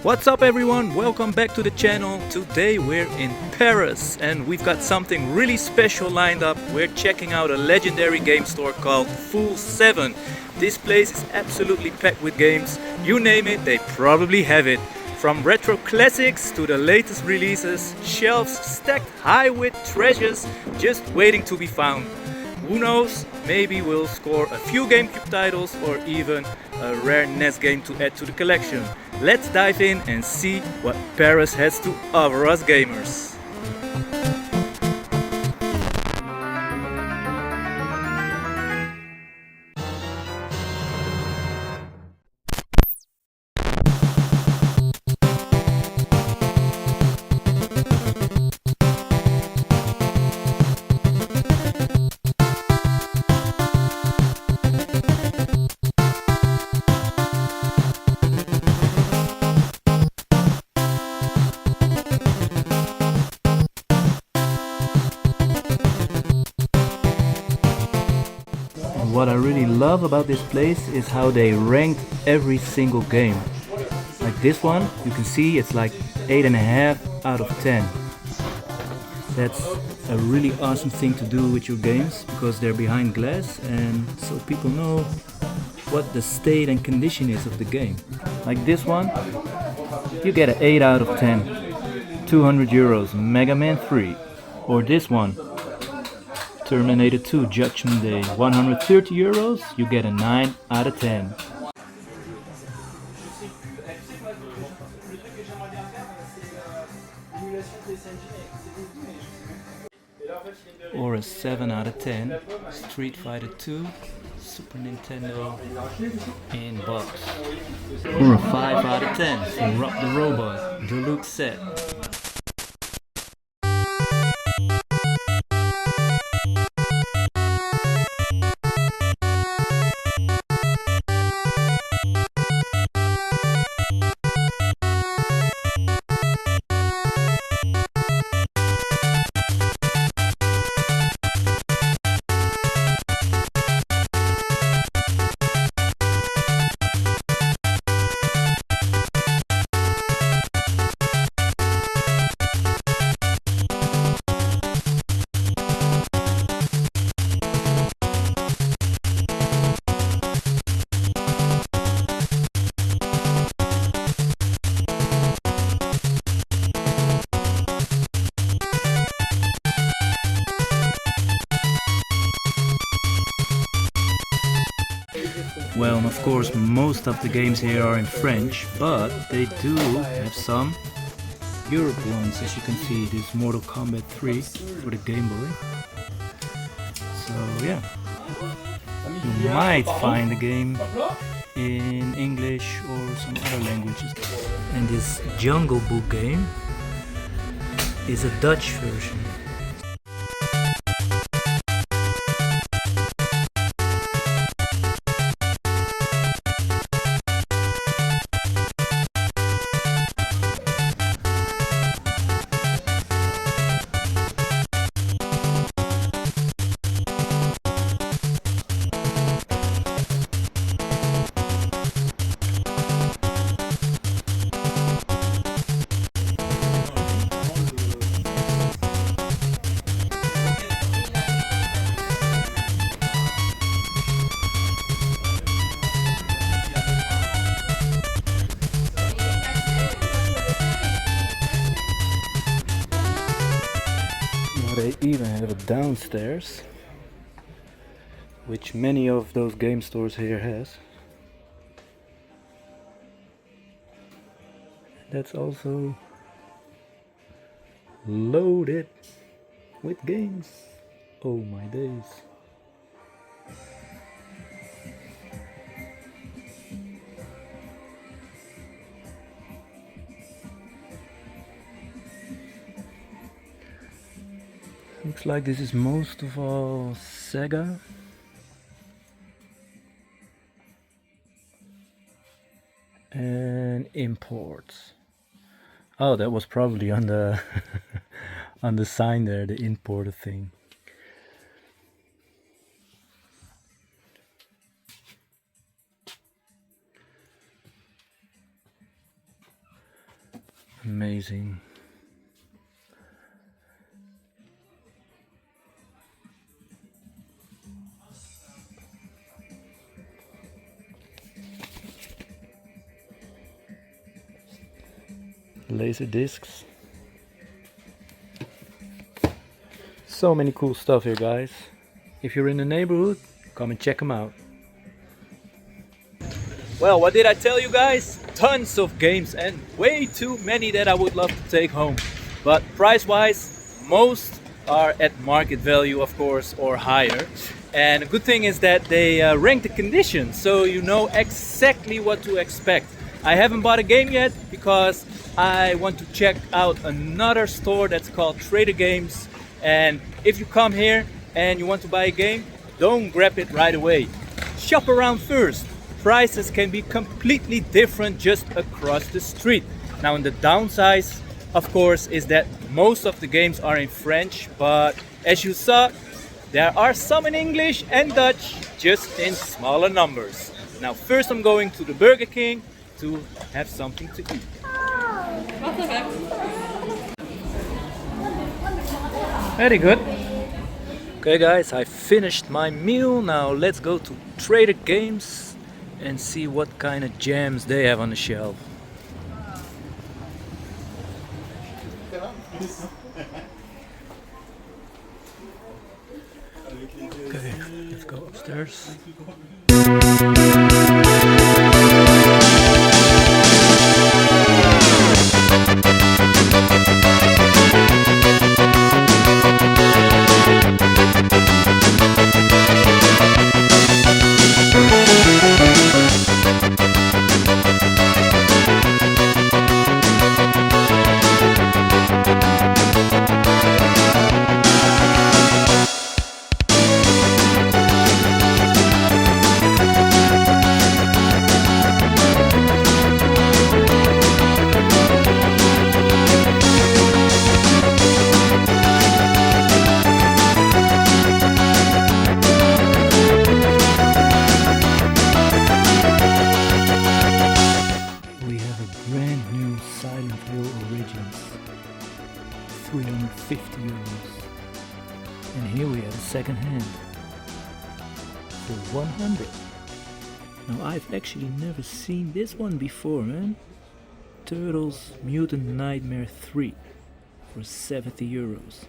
What's up everyone, welcome back to the channel. Today we're in Paris and we've got something really special lined up. We're checking out a legendary game store called Full 7. This place is absolutely packed with games. You name it, they probably have it. From retro classics to the latest releases, shelves stacked high with treasures just waiting to be found. Who knows, maybe we'll score a few GameCube titles or even a rare NES game to add to the collection. Let's dive in and see what Paris has to offer us gamers. What I really love about this place is how they ranked every single game. Like this one, you can see it's like 8.5 out of 10. That's a really awesome thing to do with your games because they're behind glass and so people know what the state and condition is of the game. Like this one, you get an 8 out of 10. 200 euros, Mega Man 3. Or this one, Terminator 2 Judgment Day, 130 euros, you get a 9 out of 10. Or a 7 out of 10, Street Fighter 2 Super Nintendo in box. Or a 5 out of 10, Rock the Robot Deluxe set. Well, of course, most of the games here are in French, but they do have some Europe ones. As you can see, this Mortal Kombat 3 for the Game Boy. So yeah, you might find the game in English or some other languages. And this Jungle Book game is a Dutch version. They even have it downstairs, which many of those game stores here has. That's also loaded with games. Oh my days. Looks like this is most of all Sega. And imports. Oh, that was probably on the on the sign there, the importer thing. Amazing. Laser discs. So many cool stuff here, guys. If you're in the neighborhood, come and check them out. Well, what did I tell you guys? Tons of games and way too many that I would love to take home. But price-wise, most are at market value, of course, or higher. And the good thing is that they rank the conditions, so you know exactly what to expect. I haven't bought a game yet because I want to check out another store that's called Trader Games. And if you come here and you want to buy a game, don't grab it right away. Shop around first. Prices can be completely different just across the street. Now, and the downside, of course, is that most of the games are in French, but as you saw, there are some in English and Dutch, just in smaller numbers. Now, first I'm going to the Burger King to have something to eat. Very good. Okay guys, I finished my meal. Now let's go to Trader Games and see what kind of jams they have on the shelf. Okay, let's go upstairs. €350. And here we have a second hand for 100. Now I've actually never seen this one before, man. Turtles Mutant Nightmare 3 for €70.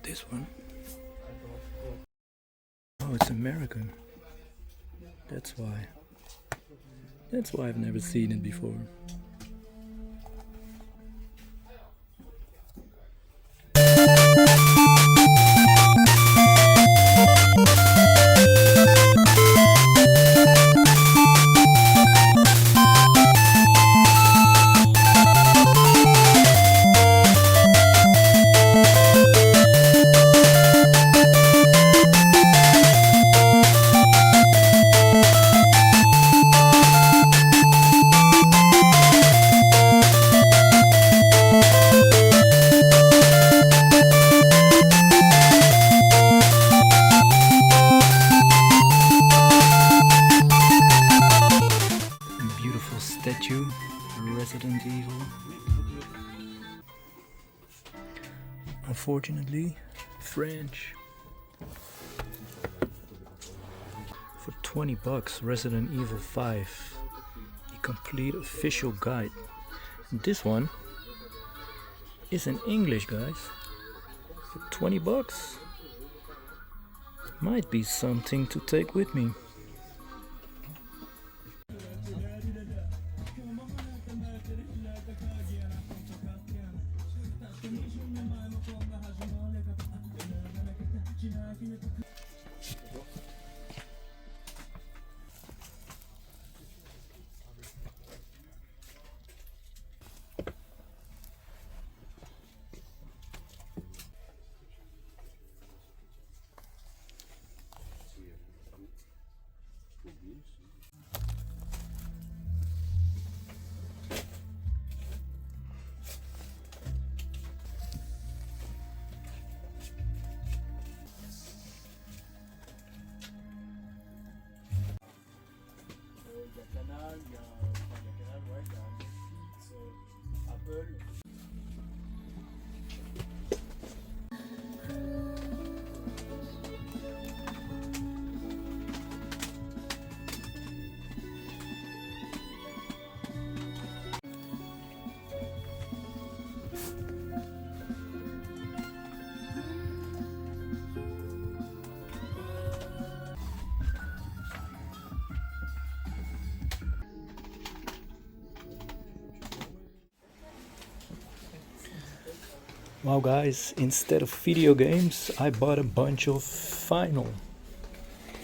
This one. Oh, it's American. That's why. That's why I've never seen it before. Resident Evil. Unfortunately, French. For 20 bucks, Resident Evil 5. The complete official guide. This one is in English, guys. For 20 bucks. Might be something to take with me. Wow guys, instead of video games, I bought a bunch of vinyl.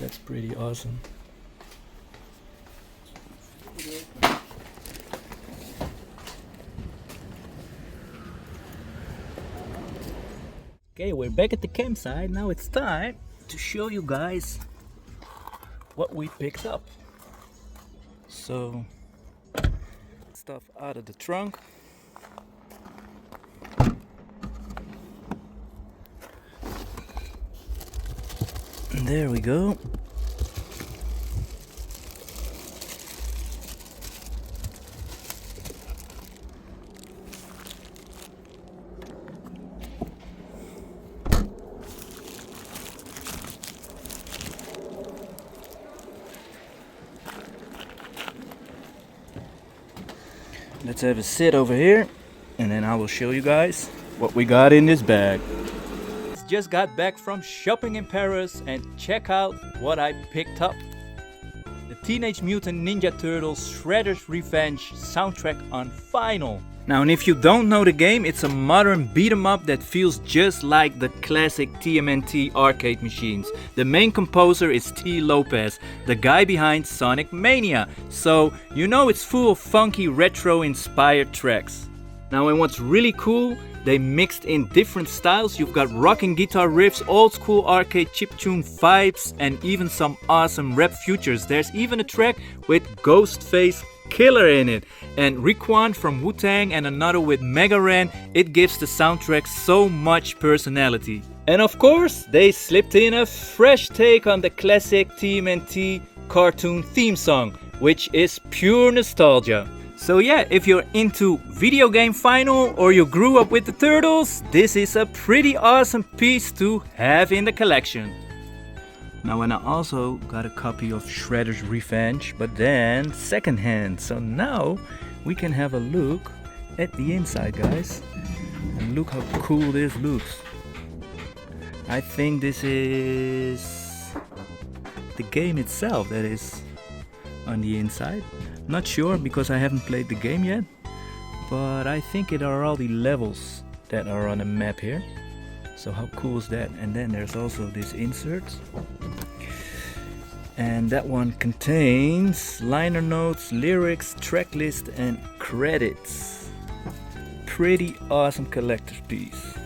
That's pretty awesome. Okay, we're back at the campsite. Now it's time to show you guys what we picked up. So, stuff out of the trunk. There we go. Let's have a sit over here, and then I will show you guys what we got in this bag. Just got back from shopping in Paris, and check out what I picked up. The Teenage Mutant Ninja Turtles Shredder's Revenge soundtrack on vinyl. Now, and if you don't know the game, it's a modern beat 'em up that feels just like the classic TMNT arcade machines. The main composer is T. Lopez, the guy behind Sonic Mania. So, you know it's full of funky retro inspired tracks. Now, and what's really cool, they mixed in different styles. You've got rocking guitar riffs, old school arcade chiptune vibes, and even some awesome rap features. There's even a track with Ghostface Killer in it, and Raekwon from Wu-Tang, and another with Mega Ran. It gives the soundtrack so much personality. And of course, they slipped in a fresh take on the classic TMNT cartoon theme song, which is pure nostalgia. So yeah, if you're into video game vinyl or you grew up with the Turtles, this is a pretty awesome piece to have in the collection. Now, and I also got a copy of Shredder's Revenge, but then secondhand. So now we can have a look at the inside, guys. And look how cool this looks. I think this is the game itself that is on the inside. Not sure because I haven't played the game yet, but I think it are all the levels that are on the map here. So how cool is that? And then there's also this insert, and that one contains liner notes, lyrics, track list, and credits. Pretty awesome collector's piece.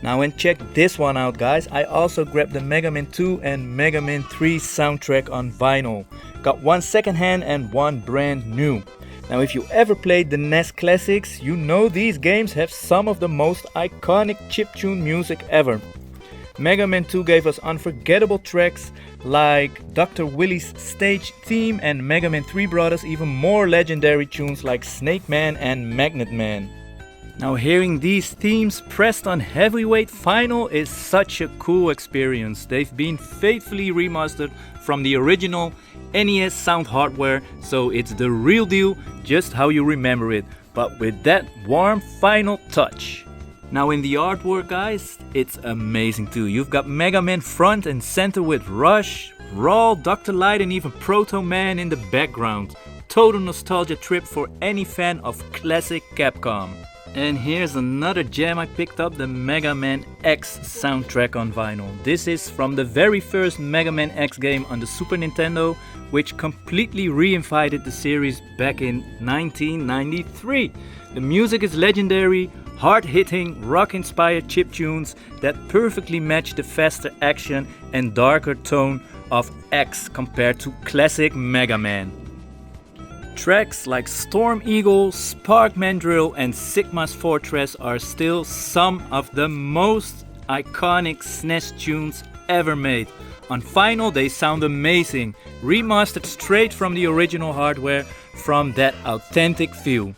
Now, and check this one out, guys. I also grabbed the Mega Man 2 and Mega Man 3 soundtrack on vinyl. Got one secondhand and one brand new. Now, if you ever played the NES classics, you know these games have some of the most iconic chiptune music ever. Mega Man 2 gave us unforgettable tracks like Dr. Willy's stage theme, and Mega Man 3 brought us even more legendary tunes like Snake Man and Magnet Man. Now hearing these themes pressed on Heavyweight Final is such a cool experience. They've been faithfully remastered from the original NES sound hardware, so it's the real deal, just how you remember it, but with that warm final touch. Now in the artwork, guys, it's amazing too. You've got Mega Man front and center with Rush, Raw, Dr. Light and even Proto Man in the background. Total nostalgia trip for any fan of classic Capcom. And here's another gem I picked up, the Mega Man X soundtrack on vinyl. This is from the very first Mega Man X game on the Super Nintendo, which completely reinvited the series back in 1993. The music is legendary, hard-hitting, rock-inspired chiptunes that perfectly match the faster action and darker tone of X compared to classic Mega Man. Tracks like Storm Eagle, Spark Mandrill and Sigma's Fortress are still some of the most iconic SNES tunes ever made. On vinyl they sound amazing, remastered straight from the original hardware from that authentic feel.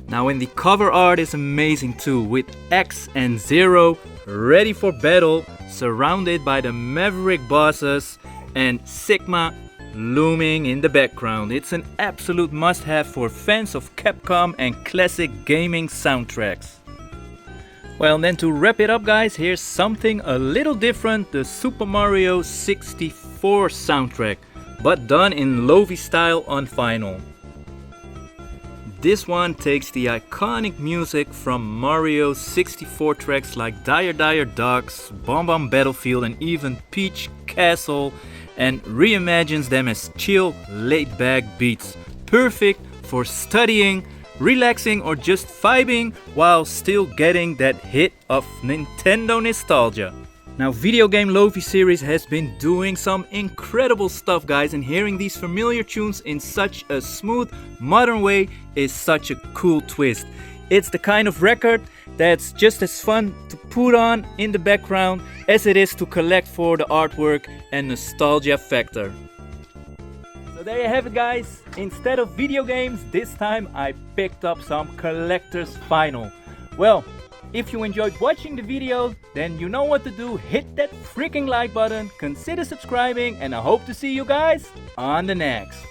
Now and the cover art is amazing too, with X and Zero ready for battle, surrounded by the Maverick bosses and Sigma looming in the background. It's an absolute must-have for fans of Capcom and classic gaming soundtracks. Well, then to wrap it up, guys, here's something a little different, the Super Mario 64 soundtrack, but done in lofi style on vinyl. This one takes the iconic music from Mario 64 tracks like Dire Dire Ducks, Bomb Bomb Battlefield and even Peach Castle, and reimagines them as chill, laid-back beats, perfect for studying, relaxing or just vibing while still getting that hit of Nintendo nostalgia. Now Video Game Lofi series has been doing some incredible stuff, guys, and hearing these familiar tunes in such a smooth, modern way is such a cool twist. It's the kind of record that's just as fun to put on in the background as it is to collect for the artwork and nostalgia factor. So there you have it, guys. Instead of video games, this time I picked up some collector's vinyl. Well, if you enjoyed watching the video, then you know what to do. Hit that freaking like button, consider subscribing, and I hope to see you guys on the next.